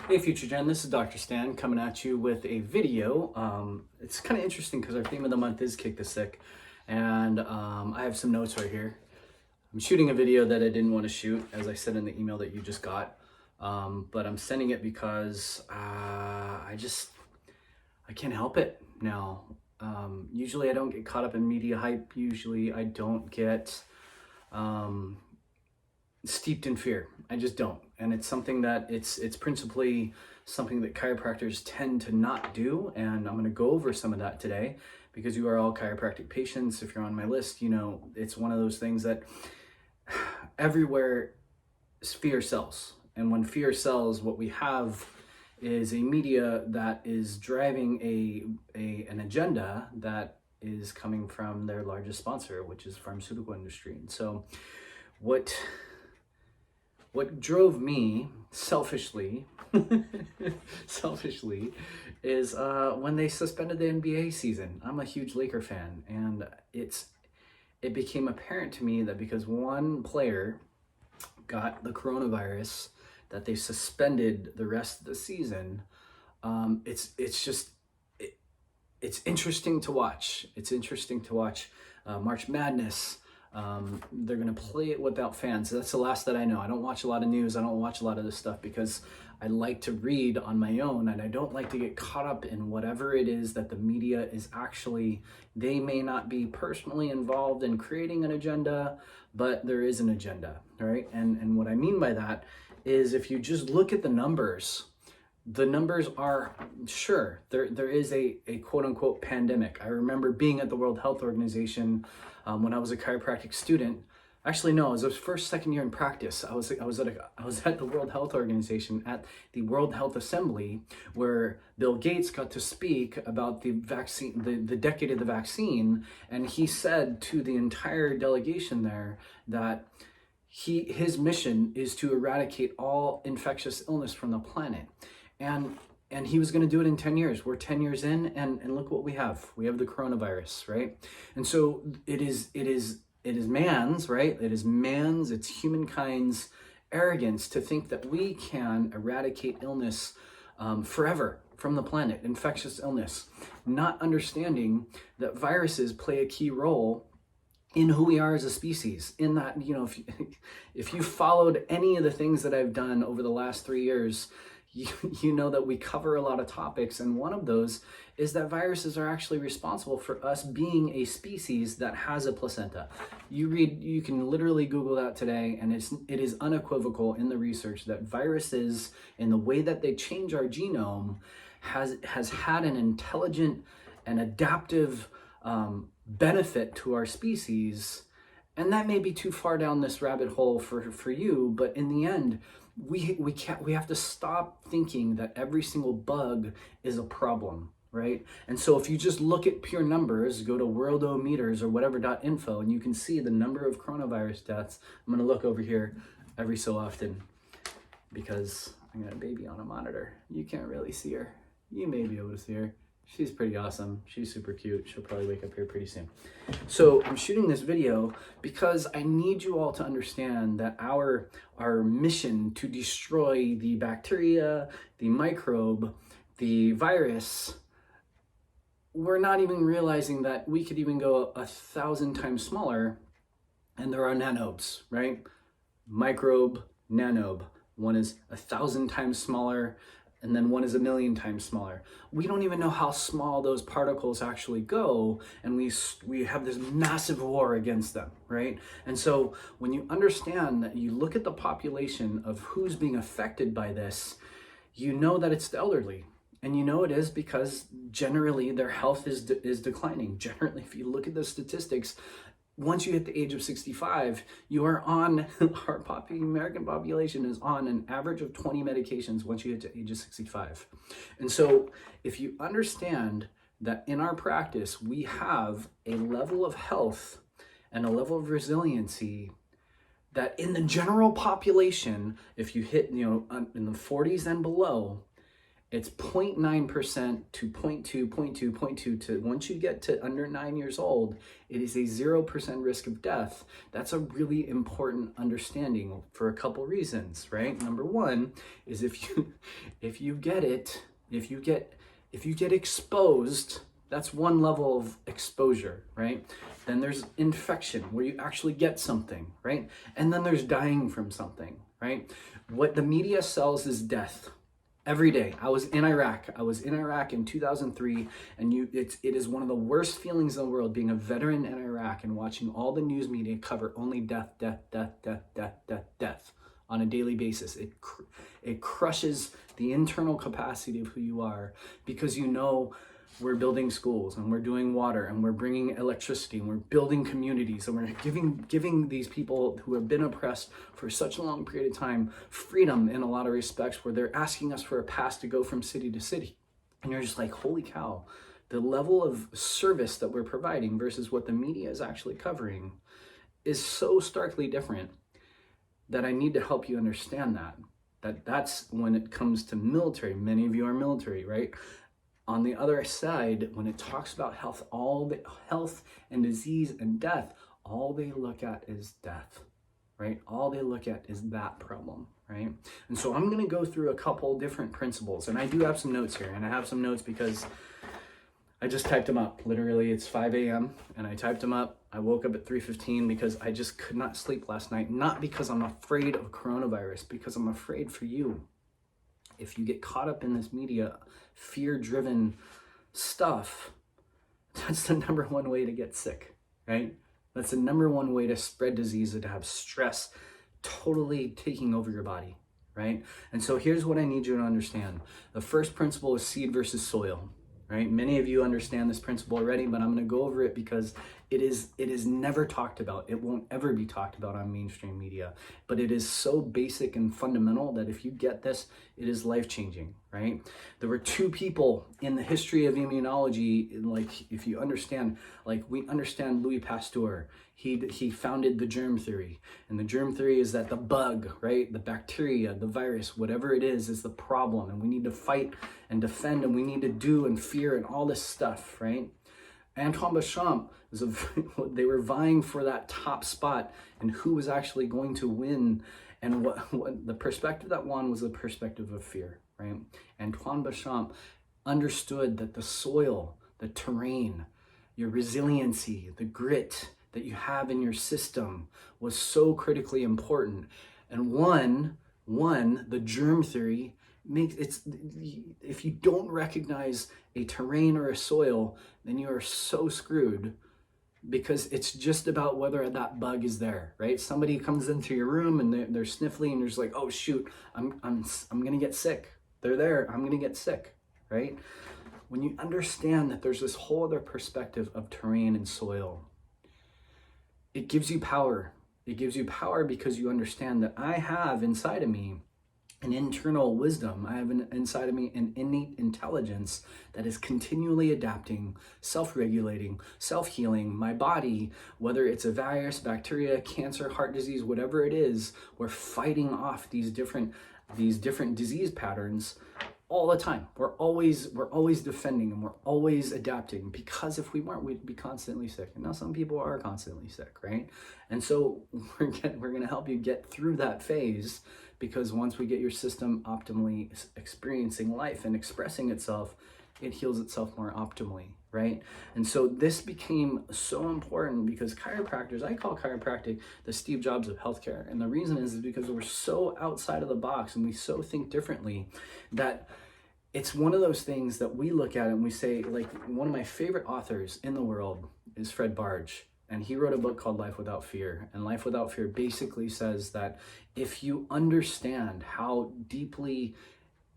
Hey Future Gen, this is Dr. Stan coming at you with a video. It's kind of interesting because our theme of the month is Kick the Sick, and I have some notes right here. I'm shooting a video that I didn't want to shoot, as I said in the email that you just got, but I'm sending it because I can't help it now. Usually I don't get caught up in media hype. Usually I don't get steeped in fear. I just don't. And it's something that it's principally something that chiropractors tend to not do. And I'm going to go over some of that today because you are all chiropractic patients. If you're on my list, you know, it's one of those things that everywhere fear sells. And when fear sells, what we have is a media that is driving an agenda that is coming from their largest sponsor, which is the pharmaceutical industry. And so what drove me selfishly is when they suspended the NBA season. I'm a huge Laker fan, and it became apparent to me that because one player got the coronavirus, that they suspended the rest of the season. It's interesting to watch. It's interesting to watch March Madness. They're going to play it without fans. That's the last that I know. I don't watch a lot of news. I don't watch a lot of this stuff because I like to read on my own, and I don't like to get caught up in whatever it is that the media is actually, they may not be personally involved in creating an agenda, but there is an agenda, right? And what I mean by that is if you just look at the numbers are, sure, there is a quote unquote pandemic. I remember being at the World Health Organization when I was a chiropractic student. Actually, no, it was second year in practice. I was at the World Health Organization at the World Health Assembly, where Bill Gates got to speak about the vaccine, the decade of the vaccine, and he said to the entire delegation there that his mission is to eradicate all infectious illness from the planet. And he was going to do it in 10 years. We're 10 years in, and look what we have. We have the coronavirus, right? And so it is man's, right? It's humankind's arrogance to think that we can eradicate illness forever from the planet, infectious illness, not understanding that viruses play a key role in who we are as a species. In that, you know, if you followed any of the things that I've done over the last 3 years, you know that we cover a lot of topics, and one of those is that viruses are actually responsible for us being a species that has a placenta. You can literally Google that today, and it is unequivocal in the research that viruses, in the way that they change our genome, has had an intelligent and adaptive benefit to our species. And that may be too far down this rabbit hole for you, but in the end, we have to stop thinking that every single bug is a problem, right? And so if you just look at pure numbers, go to worldometers or whatever.info, and you can see the number of coronavirus deaths. I'm going to look over here every so often because I got a baby on a monitor. You can't really see her. You may be able to see her. She's pretty awesome. She's super cute. She'll probably wake up here pretty soon. So I'm shooting this video because I need you all to understand that our mission to destroy the bacteria, the microbe, the virus, we're not even realizing that we could even go 1,000 times smaller, and there are nanobes, right? Microbe, nanobe. One is 1,000 times smaller, and then one is 1,000,000 times smaller. We don't even know how small those particles actually go, and we have this massive war against them, right? And so when you understand that, you look at the population of who's being affected by this, you know that it's the elderly. And you know it is because generally their health is declining. Generally, if you look at the statistics, once you hit the age of 65, you are on, American population is on an average of 20 medications once you hit the age of 65. And so if you understand that in our practice, we have a level of health and a level of resiliency that in the general population, if you hit, in the 40s and below, It's 0.9% to 0.2, 0.2, 0.2 to once you get to under 9 years old, it is a 0% risk of death. That's a really important understanding for a couple reasons, right? Number one is if you get exposed, that's one level of exposure, right? Then there's infection where you actually get something, right? And then there's dying from something, right? What the media sells is death. Every day. I was in Iraq in 2003, and it is one of the worst feelings in the world being a veteran in Iraq and watching all the news media cover only death, death, death, death, death, death, death on a daily basis. It crushes the internal capacity of who you are, because you know we're building schools and we're doing water and we're bringing electricity and we're building communities and we're giving these people who have been oppressed for such a long period of time freedom in a lot of respects, where they're asking us for a pass to go from city to city. And you're just like, holy cow, the level of service that we're providing versus what the media is actually covering is so starkly different that I need to help you understand that's when it comes to military. Many of you are military, right? On the other side, when it talks about health, all the health and disease and death, all they look at is death, right? All they look at is that problem, right? And so I'm going to go through a couple different principles, and I do have some notes here, and I have some notes because I just typed them up. Literally, it's 5 a.m. and I typed them up. I woke up at 3:15 because I just could not sleep last night, not because I'm afraid of coronavirus, because I'm afraid for you. If you get caught up in this media, fear-driven stuff, that's the number one way to get sick, right? That's the number one way to spread disease, and to have stress totally taking over your body, right? And so here's what I need you to understand. The first principle is seed versus soil, right? Many of you understand this principle already, but I'm going to go over it because it is never talked about. It won't ever be talked about on mainstream media, but it is so basic and fundamental that if you get this, it is life-changing, right? There were two people in the history of immunology, like if you understand, like we understand Louis Pasteur, he founded the germ theory, and the germ theory is that the bug, right, the bacteria, the virus, whatever it is the problem, and we need to fight and defend, and we need to do and fear and all this stuff, right? Antoine Béchamp, they were vying for that top spot and who was actually going to win, and what the perspective that won was the perspective of fear, right? Antoine Béchamp understood that the soil, the terrain, your resiliency, the grit that you have in your system was so critically important. And the germ theory if you don't recognize a terrain or a soil, then you are so screwed, because it's just about whether that bug is there, right? Somebody comes into your room and they're sniffling, and you're just like, oh shoot, I'm gonna get sick. They're there, I'm gonna get sick, right? When you understand that there's this whole other perspective of terrain and soil, it gives you power. It gives you power because you understand that I have inside of me an internal wisdom. I have inside of me an innate intelligence that is continually adapting, self-regulating, self-healing. My body, whether it's a virus, bacteria, cancer, heart disease, whatever it is, we're fighting off these different disease patterns all the time. We're always defending, and we're always adapting, because if we weren't, we'd be constantly sick. And now some people are constantly sick, right? And so we're going to help you get through that phase, because once we get your system optimally experiencing life and expressing itself, it heals itself more optimally, right? And so this became so important because chiropractors, I call chiropractic the Steve Jobs of healthcare. And the reason is because we're so outside of the box and we so think differently that it's one of those things that we look at and we say, like, one of my favorite authors in the world is Fred Barge. And he wrote a book called Life Without Fear. And Life Without Fear basically says that if you understand how deeply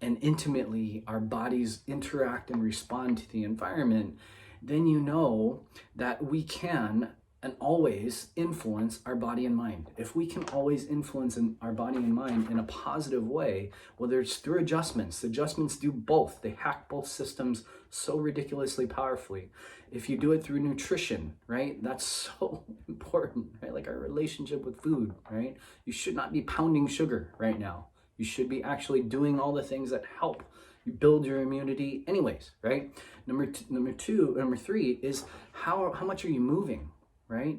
and intimately our bodies interact and respond to the environment, then you know that we can and always influence our body and mind. If we can always influence our body and mind in a positive way, whether it's through adjustments do both. They hack both systems so ridiculously powerfully. If you do it through nutrition, right? That's so important, right? Like our relationship with food, right? You should not be pounding sugar right now. You should be actually doing all the things that help you build your immunity anyways, right? Number three is how much are you moving, right?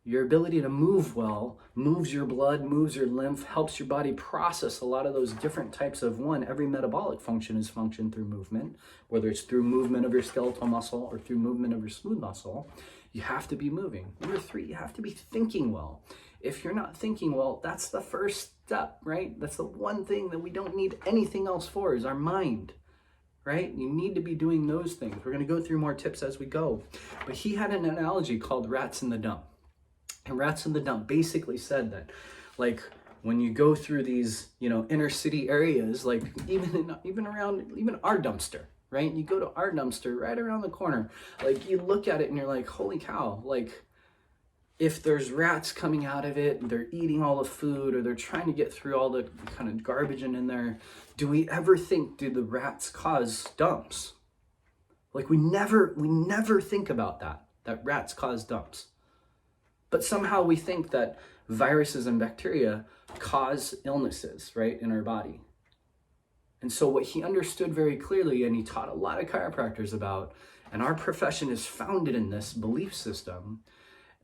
Your ability to move well moves your blood, moves your lymph, helps your body process a lot of those different types of every metabolic function is functioned through movement, whether it's through movement of your skeletal muscle or through movement of your smooth muscle. You have to be moving. Number three, you have to be thinking well. If you're not thinking well, that's the first step, right? That's the one thing that we don't need anything else for is our mind, right? You need to be doing those things. We're going to go through more tips as we go. But he had an analogy called rats in the dump. And rats in the dump basically said that, like, when you go through these, inner city areas, like even around our dumpster, right? You go to our dumpster right around the corner, like you look at it and you're like, holy cow, like if there's rats coming out of it, they're eating all the food or they're trying to get through all the kind of garbage in there, do we ever think, do the rats cause dumps? Like we never think about that rats cause dumps. But somehow we think that viruses and bacteria cause illnesses, right, in our body. And so what he understood very clearly, and he taught a lot of chiropractors about, and our profession is founded in this belief system,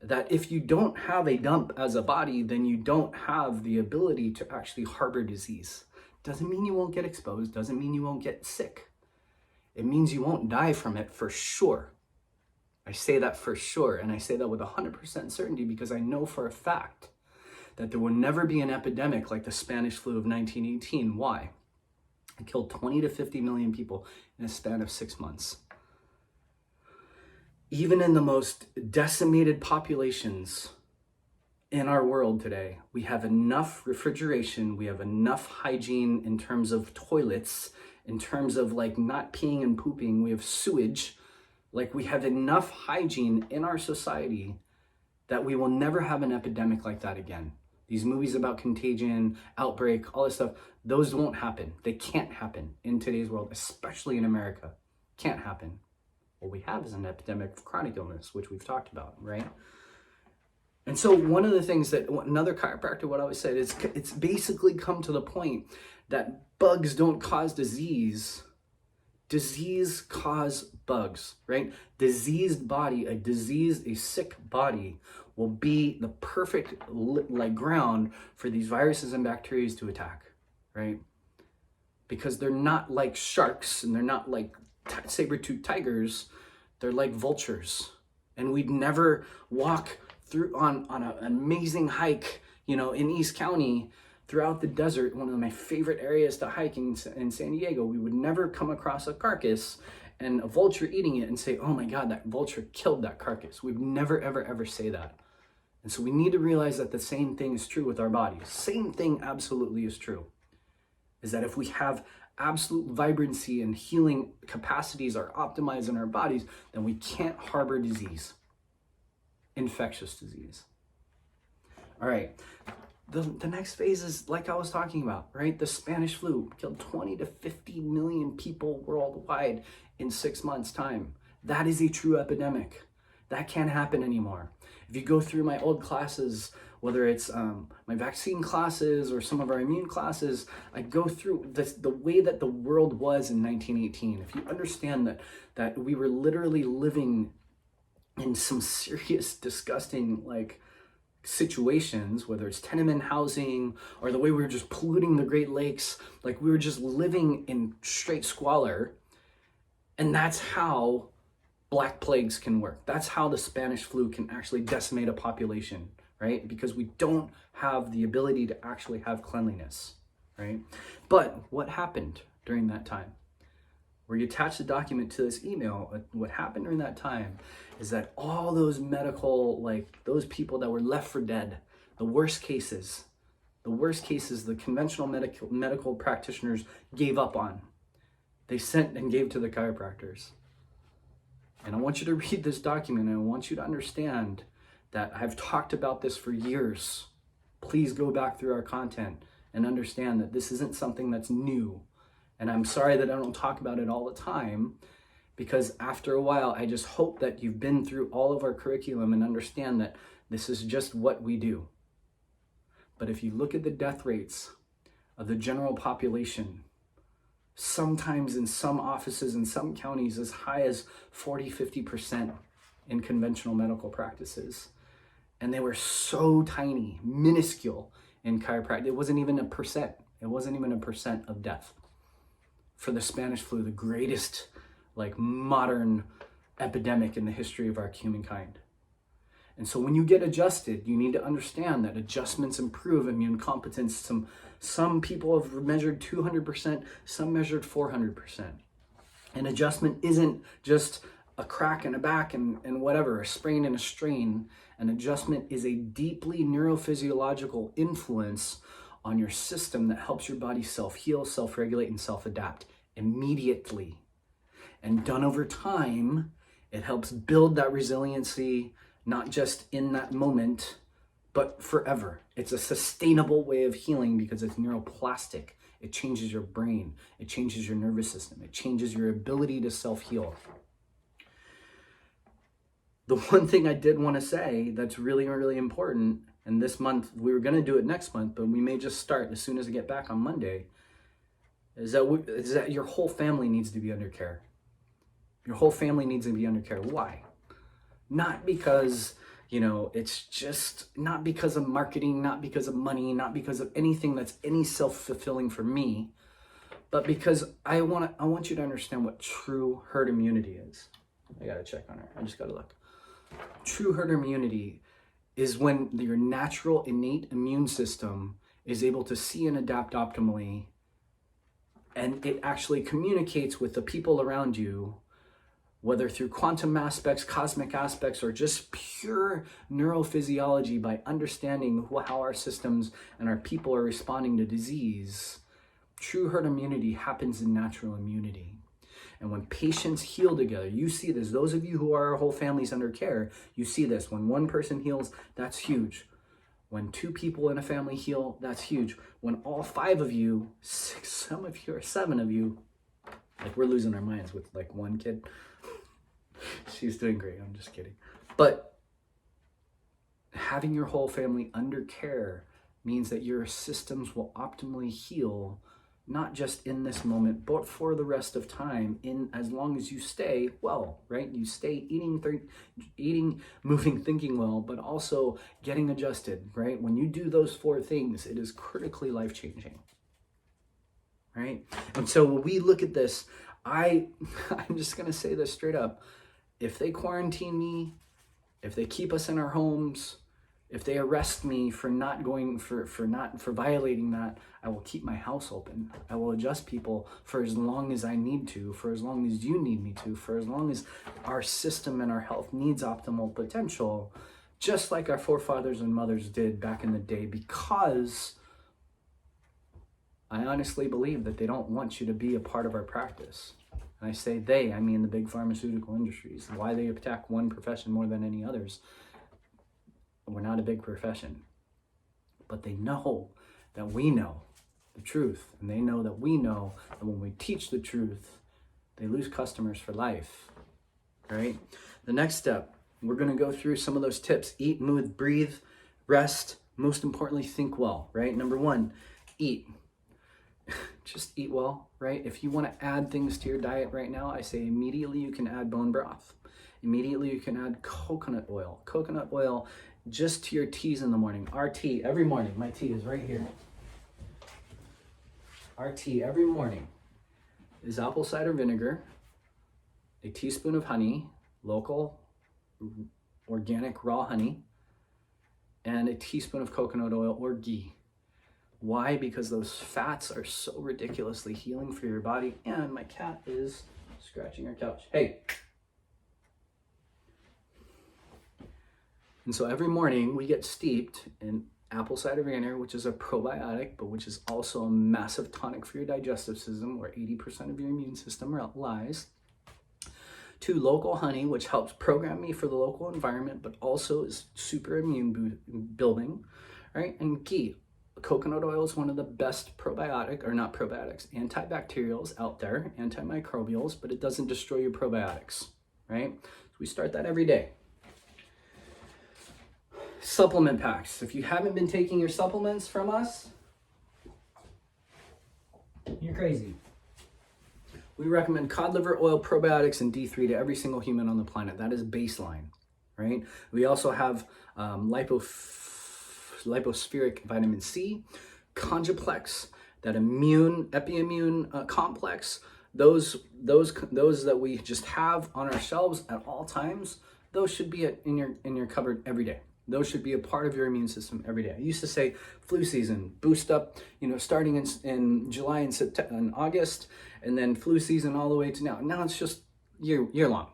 that if you don't have a dump as a body, then you don't have the ability to actually harbor disease. Doesn't mean you won't get exposed, doesn't mean you won't get sick. It means you won't die from it for sure. I say that for sure, and I say that with 100% certainty because I know for a fact that there will never be an epidemic like the Spanish flu of 1918. Why? It killed 20 to 50 million people in a span of 6 months. Even in the most decimated populations in our world today, we have enough refrigeration, we have enough hygiene in terms of toilets, in terms of like not peeing and pooping, we have sewage. Like we have enough hygiene in our society that we will never have an epidemic like that again. These movies about contagion, outbreak, all this stuff, those won't happen. They can't happen in today's world, especially in America. Can't happen. What we have is an epidemic of chronic illness, which we've talked about, right? And so one of the things that another chiropractor would always say is it's basically come to the point that bugs don't cause disease. Disease cause bugs, right? Diseased body, a sick body will be the perfect ground for these viruses and bacteria to attack, right? Because they're not like sharks and they're not like saber-toothed tigers, they're like vultures. And we'd never walk through on an amazing hike, in East County, throughout the desert, one of my favorite areas to hike in San Diego. We would never come across a carcass and a vulture eating it and say, oh my God, that vulture killed that carcass. We'd never, ever, ever say that. And so we need to realize that the same thing is true with our bodies. Same thing absolutely is true. Is that if we have absolute vibrancy and healing capacities are optimized in our bodies, then we can't harbor disease, infectious disease. All right. The next phase is like I was talking about, right? The Spanish flu killed 20 to 50 million people worldwide in 6 months' time. That is a true epidemic. That can't happen anymore. If you go through my old classes, whether it's my vaccine classes or some of our immune classes, I go through the way that the world was in 1918. If you understand that we were literally living in some serious, disgusting, situations, whether it's tenement housing or the way we were just polluting the Great Lakes, like we were just living in straight squalor. And that's how Black plagues can work. That's how the Spanish flu can actually decimate a population, right? Because we don't have the ability to actually have cleanliness, right? But what happened during that time? Where you attach the document to this email, what happened during that time is that all those medical, those people that were left for dead, the worst cases the conventional medical practitioners gave up on, they sent and gave to the chiropractors. And I want you to read this document, and I want you to understand that I've talked about this for years. Please go back through our content and understand that this isn't something that's new. And I'm sorry that I don't talk about it all the time, because after a while, I just hope that you've been through all of our curriculum and understand that this is just what we do. But if you look at the death rates of the general population, sometimes in some offices in some counties as high as 40-50% in conventional medical practices. And they were so tiny, minuscule in chiropractic. It wasn't even a percent. It wasn't even a percent of death. For the Spanish flu, the greatest modern epidemic in the history of our humankind. And so when you get adjusted, you need to understand that adjustments improve immune competence. Some people have measured 200%, some measured 400%. And adjustment isn't just a crack in a back and whatever, a sprain and a strain. An adjustment is a deeply neurophysiological influence on your system that helps your body self-heal, self-regulate, and self-adapt immediately. And done over time, it helps build that resiliency, not just in that moment, but forever. It's a sustainable way of healing because it's neuroplastic. It changes your brain. It changes your nervous system. It changes your ability to self-heal. The one thing I did want to say that's really, really important, and this month, we were going to do it next month, but we may just start as soon as I get back on Monday, is that your whole family needs to be under care. Your whole family needs to be under care. Why? Not because, it's just not because of marketing, not because of money, not because of anything that's any self-fulfilling for me, but because I want you to understand what true herd immunity is. I got to check on her. I just got to look. True herd immunity is when your natural innate immune system is able to see and adapt optimally, and it actually communicates with the people around you, whether through quantum aspects, cosmic aspects, or just pure neurophysiology, by understanding how our systems and our people are responding to disease. True herd immunity happens in natural immunity. And when patients heal together, you see this. Those of you who are whole families under care, you see this. When one person heals, that's huge. When two people in a family heal, that's huge. When all 5 of you, 6, some of you, or 7 of you, we're losing our minds with one kid. She's doing great. I'm just kidding. But having your whole family under care means that your systems will optimally heal, not just in this moment, but for the rest of time, as long as you stay well, right? You stay eating, moving, thinking well, but also getting adjusted, right? When you do those 4 things, it is critically life-changing, right? And so when we look at this, I'm just going to say this straight up. If they quarantine me, if they keep us in our homes, if they arrest me for violating that, I will keep my house open. I will adjust people for as long as I need to, for as long as you need me to, for as long as our system and our health needs optimal potential, just like our forefathers and mothers did back in the day, because I honestly believe that they don't want you to be a part of our practice. And I say they, I mean the big pharmaceutical industries. Why they attack one profession more than any others? We're not a big profession. But they know that we know the truth. And they know that we know that when we teach the truth, they lose customers for life. Right? The next step, we're going to go through some of those tips. Eat, move, breathe, rest. Most importantly, think well. Right? Number 1, eat. Just eat well, right? If you want to add things to your diet right now, I say immediately you can add bone broth. Immediately you can add coconut oil. Coconut oil just to your teas in the morning. Our tea, every morning, my tea is right here. Our tea every morning is apple cider vinegar, a teaspoon of honey, local, organic, raw honey, and a teaspoon of coconut oil or ghee. Why? Because those fats are so ridiculously healing for your body. And my cat is scratching our couch. Hey. And so every morning we get steeped in apple cider vinegar, which is a probiotic, but which is also a massive tonic for your digestive system, where 80% of your immune system lies. 2, local honey, which helps program me for the local environment, but also is super immune building, right? And ghee. Coconut oil is one of the best antibacterials out there, antimicrobials, but it doesn't destroy your probiotics, right? So we start that every day. Supplement packs. If you haven't been taking your supplements from us, You're crazy. We recommend cod liver oil, probiotics, and D3 to every single human on the planet. That is baseline, right? We also have lipospheric vitamin C, Conjuplex, that epiimmune complex. Those that we just have on our shelves at all times. Those should be in your cupboard every day. Those should be a part of your immune system every day. I used to say flu season, boost up, starting in July and September and August, and then flu season all the way to now. Now it's just year long,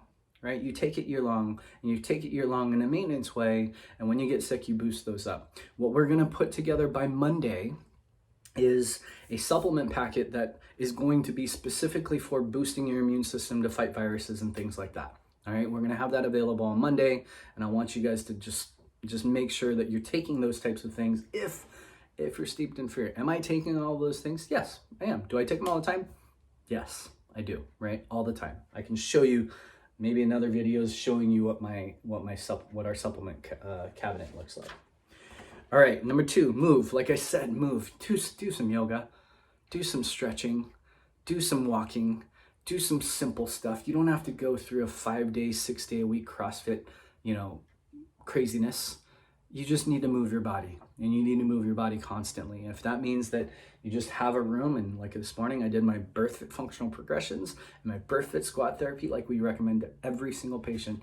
right? You take it year long, and you take it year long in a maintenance way, and when you get sick, you boost those up. What we're gonna put together by Monday is a supplement packet that is going to be specifically for boosting your immune system to fight viruses and things like that. All right, we're gonna have that available on Monday, and I want you guys to just make sure that you're taking those types of things if you're steeped in fear. Am I taking all those things? Yes, I am. Do I take them all the time? Yes, I do, right? All the time. I can show you maybe another video showing you what our supplement cabinet looks like. All right, number 2, move. Like I said, move. Do some yoga, do some stretching, do some walking, do some simple stuff. You don't have to go through a 5-day, 6-day-a-week CrossFit, craziness. You just need to move your body, and you need to move your body constantly. And if that means that you just have a room, and like this morning I did my BirthFit functional progressions and my BirthFit squat therapy like we recommend to every single patient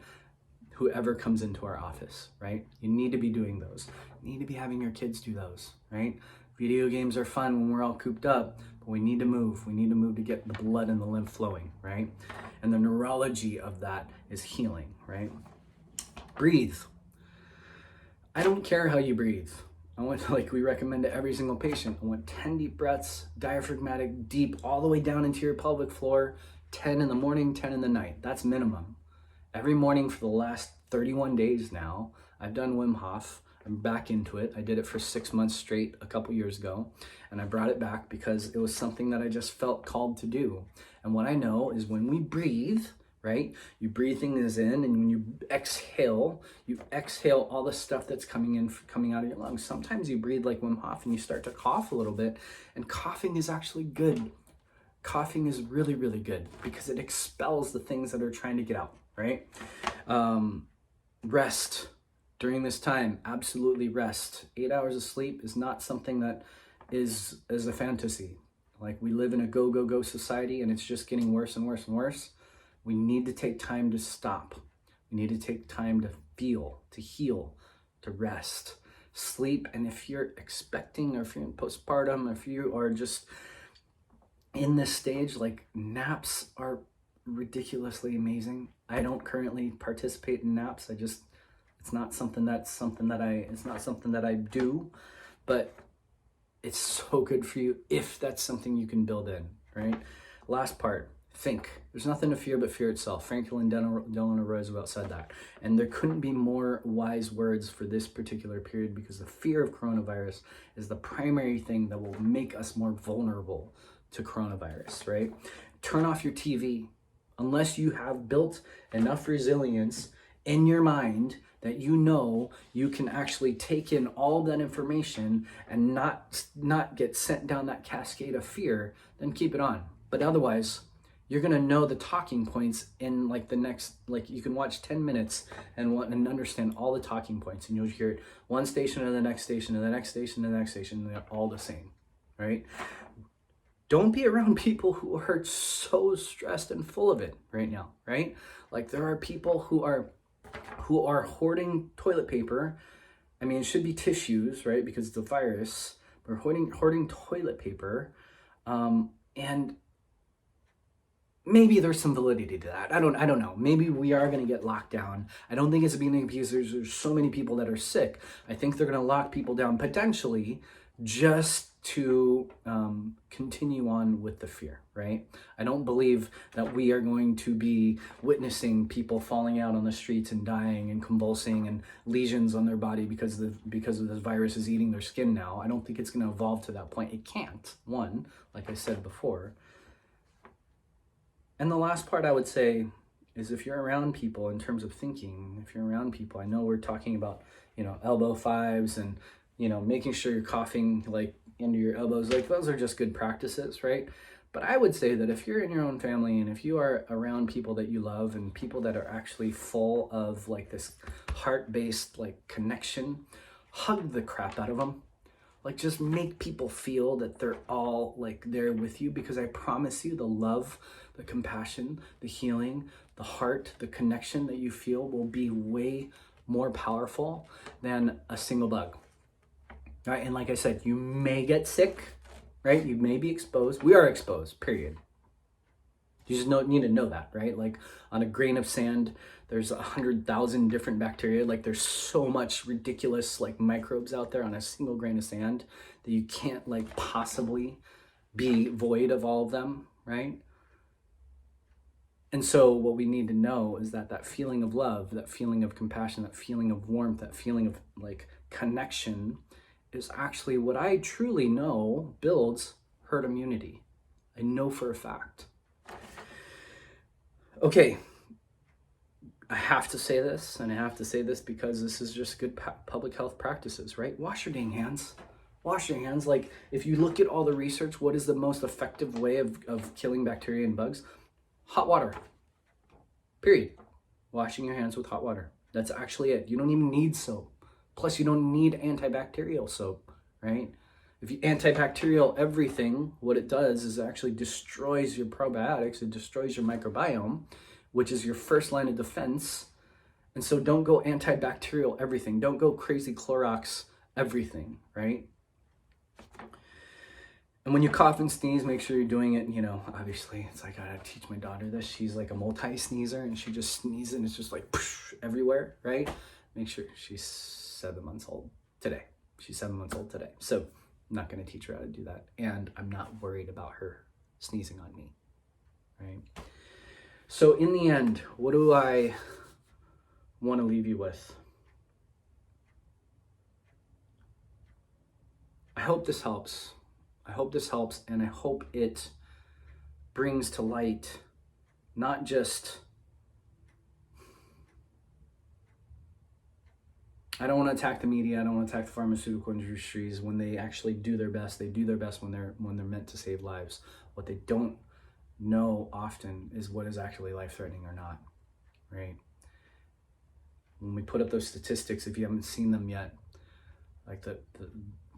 who ever comes into our office, right? You need to be doing those. You need to be having your kids do those, right? Video games are fun when we're all cooped up, but we need to move. We need to move to get the blood and the lymph flowing, right? And the neurology of that is healing, right? Breathe. I don't care how you breathe. I want, like we recommend to every single patient, I want 10 deep breaths, diaphragmatic, deep, all the way down into your pelvic floor, 10 in the morning, 10 in the night. That's minimum. Every morning for the last 31 days now, I've done Wim Hof. I'm back into it. I did it for 6 months straight a couple years ago, and I brought it back because it was something that I just felt called to do. And what I know is when we breathe, right? You breathe things in, and when you exhale all the stuff that's coming out of your lungs. Sometimes you breathe like Wim Hof and you start to cough a little bit, and coughing is actually good. Coughing is really, really good because it expels the things that are trying to get out, right? Rest during this time, absolutely rest. 8 hours of sleep is not something that is a fantasy. Like, we live in a go society, and it's just getting worse and worse and worse. We need to take time to stop. We need to take time to feel, to heal, to rest, sleep. And if you're expecting, or if you're in postpartum, if you are just in this stage, like, naps are ridiculously amazing. I don't currently participate in naps. It's not something that I do, but it's so good for you if that's something you can build in, right? Last part, think. There's nothing to fear but fear itself. Franklin Delano Roosevelt said that. And there couldn't be more wise words for this particular period, because the fear of coronavirus is the primary thing that will make us more vulnerable to coronavirus, right? Turn off your TV unless you have built enough resilience in your mind that you can actually take in all that information and not get sent down that cascade of fear. Then keep it on. But otherwise, you're gonna know the talking points in you can watch 10 minutes and understand all the talking points, and you'll hear it one station to the next station, to the next station, to the next station, and they're all the same, right? Don't be around people who are so stressed and full of it right now, right? Like, there are people who are hoarding toilet paper. I mean, it should be tissues, right? Because it's the virus. We're hoarding toilet paper, and maybe there's some validity to that. I don't know. Maybe we are going to get locked down. I don't think it's being because there's so many people that are sick. I think they're going to lock people down potentially just to continue on with the fear, right? I don't believe that we are going to be witnessing people falling out on the streets and dying and convulsing and lesions on their body because of this virus is eating their skin now. I don't think it's going to evolve to that point. It can't, one, like I said before. And the last part I would say is, if you're around people in terms of thinking, if you're around people, I know we're talking about, elbow fives and, making sure you're coughing, like, into your elbows. Like, those are just good practices, right? But I would say that if you're in your own family and if you are around people that you love and people that are actually full of like this heart-based like connection, hug the crap out of them. Like, just make people feel that they're all like there with you, because I promise you the love, the compassion, the healing, the heart, the connection that you feel will be way more powerful than a single bug. Right? And like I said, you may get sick, right? You may be exposed. We are exposed, period. You just need to know that, right? Like, on a grain of sand, there's 100,000 different bacteria. Like, there's so much ridiculous like microbes out there on a single grain of sand that you can't like possibly be void of all of them, right? And so what we need to know is that that feeling of love, that feeling of compassion, that feeling of warmth, that feeling of like connection is actually what I truly know builds herd immunity. I know for a fact. Okay, I have to say this, and I have to say this because this is just good public health practices, right? Wash your dang hands. Wash your hands. Like, if you look at all the research, what is the most effective way of killing bacteria and bugs? Hot water. Period. Washing your hands with hot water. That's actually it. You don't even need soap. Plus, you don't need antibacterial soap, right? If you antibacterial everything, what it does is it actually destroys your probiotics. It destroys your microbiome, which is your first line of defense. And so don't go antibacterial everything. Don't go crazy Clorox everything, right? And when you cough and sneeze, make sure you're doing it, you know, obviously, it's like, I gotta teach my daughter this. She's like a multi-sneezer, and she just sneezes and it's just like everywhere, right? Make sure she's 7 months old today. She's 7 months old today. So I'm not gonna teach her how to do that. And I'm not worried about her sneezing on me, right? So in the end, what do I wanna leave you with? I hope this helps. I hope this helps, and I hope it brings to light not just, I don't want to attack the media, I don't want to attack the pharmaceutical industries when they actually do their best. They do their best when they're meant to save lives. What they don't know often is what is actually life-threatening or not, right? When we put up those statistics, if you haven't seen them yet, like the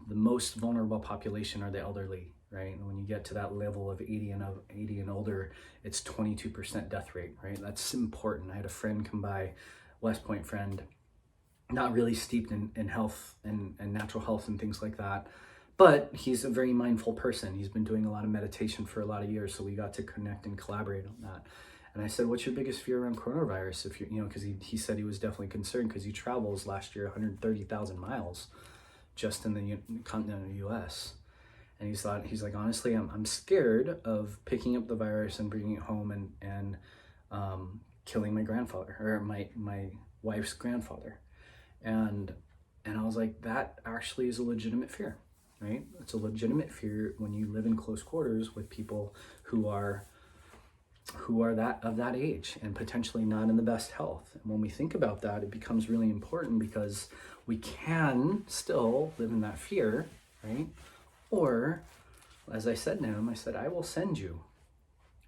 most vulnerable population are the elderly, right? And when you get to that level of 80 and older, it's 22% death rate, right? That's important. I had a friend come by, West Point friend, not really steeped in health and natural health and things like that, but he's a very mindful person. He's been doing a lot of meditation for a lot of years, so we got to connect and collaborate on that. And I said, what's your biggest fear around coronavirus? If you know, because he said he was definitely concerned because he travels last year 130,000 miles just in the continental US. And he's like, honestly, I'm scared of picking up the virus and bringing it home and killing my grandfather, or my wife's grandfather. And I was like, that actually is a legitimate fear, right? It's a legitimate fear when you live in close quarters with people who are that age and potentially not in the best health. And when we think about that, it becomes really important because we can still live in that fear, right? Or, as I said to him, I said, I will send you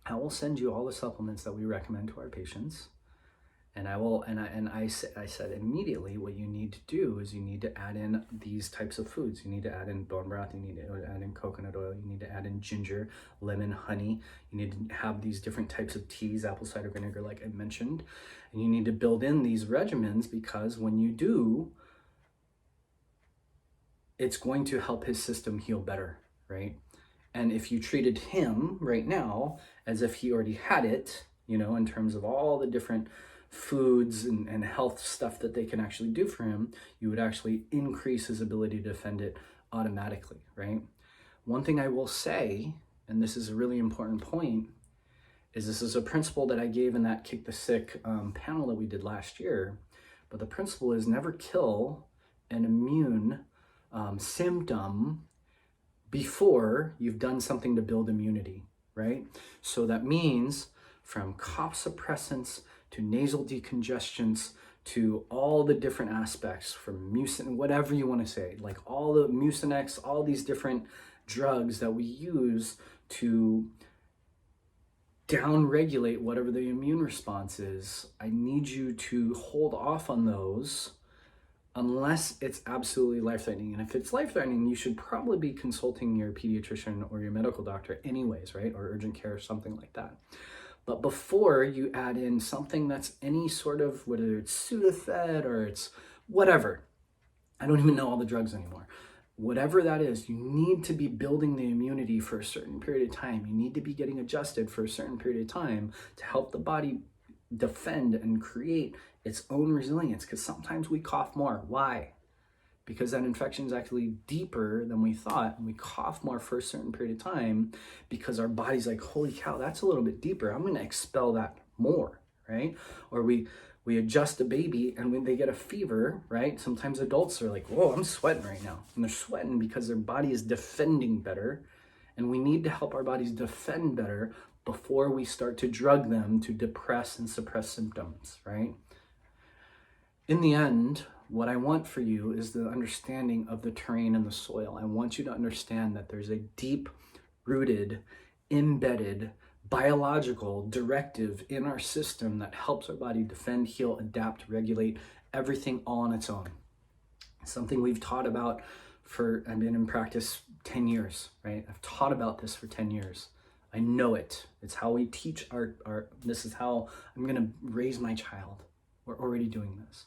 all the supplements that we recommend to our patients. And I said immediately, what you need to do is you need to add in these types of foods. You need to add in bone broth, you need to add in coconut oil, you need to add in ginger, lemon, honey. You need to have these different types of teas, apple cider vinegar, like I mentioned. And you need to build in these regimens because when you do, it's going to help his system heal better, right? And if you treated him right now as if he already had it, you know, in terms of all the different foods and health stuff that they can actually do for him, you would actually increase his ability to defend it automatically, right? One thing I will say, and this is a really important point, is this is a principle that I gave in that Kick the Sick panel that we did last year. But the principle is never kill an immune symptom before you've done something to build immunity, right? So that means from cough suppressants to nasal decongestants to all the different aspects, from mucin, whatever you want to say, like all the mucinex, all these different drugs that we use to down-regulate whatever the immune response is. I need you to hold off on those unless it's absolutely life-threatening. And if it's life-threatening, you should probably be consulting your pediatrician or your medical doctor anyways, right? Or urgent care or something like that. But before you add in something that's any sort of, whether it's Sudafed or it's whatever, I don't even know all the drugs anymore. Whatever that is, you need to be building the immunity for a certain period of time. You need to be getting adjusted for a certain period of time to help the body defend and create its own resilience. Because sometimes we cough more. Why? Because that infection is actually deeper than we thought, and we cough more for a certain period of time because our body's like, holy cow, that's a little bit deeper. I'm going to expel that more, right? Or we adjust a baby, and when they get a fever, right? Sometimes adults are like, whoa, I'm sweating right now. And they're sweating because their body is defending better. And we need to help our bodies defend better before we start to drug them to depress and suppress symptoms, right? In the end, what I want for you is the understanding of the terrain and the soil. I want you to understand that there's a deep-rooted, embedded, biological directive in our system that helps our body defend, heal, adapt, regulate, everything all on its own. Something we've taught about I've been in practice 10 years, right? I've taught about this for 10 years. I know it. It's how we teach this is how I'm gonna raise my child. We're already doing this.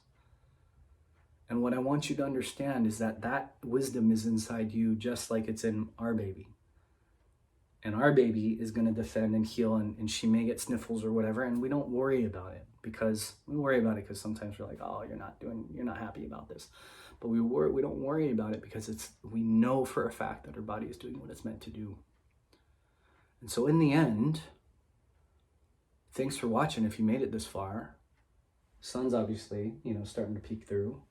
And what I want you to understand is that wisdom is inside you just like it's in our baby. And our baby is going to defend and heal, and she may get sniffles or whatever, and we don't worry about it because sometimes we're like, oh, you're not happy about this. But we don't worry about it because we know for a fact that our body is doing what it's meant to do. And so in the end, thanks for watching if you made it this far. Sun's obviously, starting to peek through.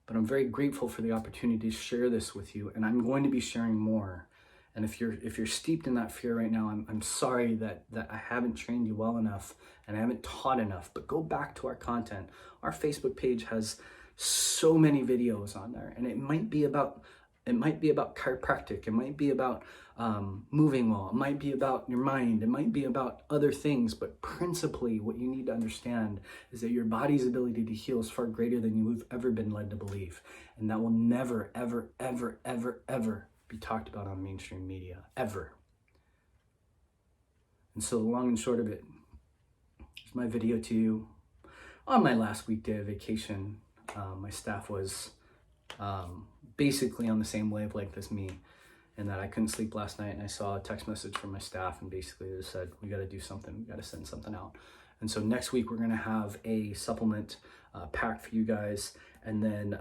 But I'm very grateful for the opportunity to share this with you, and I'm going to be sharing more. And if you're steeped in that fear right now, I'm sorry that I haven't trained you well enough and I haven't taught enough. But go back to our content. Our Facebook page has so many videos on there, and it might be about chiropractic. It might be about moving well. It might be about your mind. It might be about other things. But principally, what you need to understand is that your body's ability to heal is far greater than you've ever been led to believe. And that will never, ever, ever, ever, ever be talked about on mainstream media, ever. And so the long and short of it, here's my video to you. On my last weekday of vacation, my staff was basically on the same wavelength as me, and that I couldn't sleep last night, and I saw a text message from my staff, and basically they said, we got to do something, we got to send something out. And so next week we're going to have a supplement pack for you guys, and then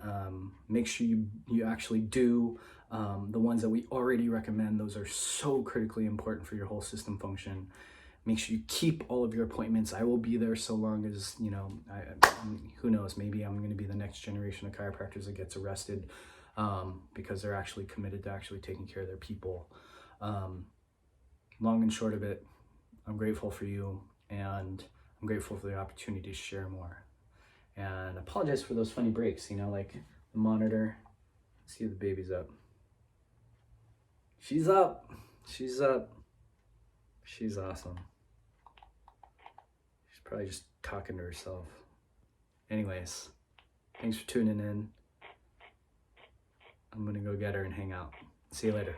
make sure you actually do the ones that we already recommend. Those are so critically important for your whole system function. Make sure you keep all of your appointments. I will be there so long as, who knows, maybe I'm going to be the next generation of chiropractors that gets arrested because they're actually committed to actually taking care of their people. Long and short of it, I'm grateful for you, and I'm grateful for the opportunity to share more. And I apologize for those funny breaks, like the monitor. See if the baby's up. She's up. She's up. She's awesome. She's probably just talking to herself. Anyways, thanks for tuning in. I'm gonna go get her and hang out. See you later.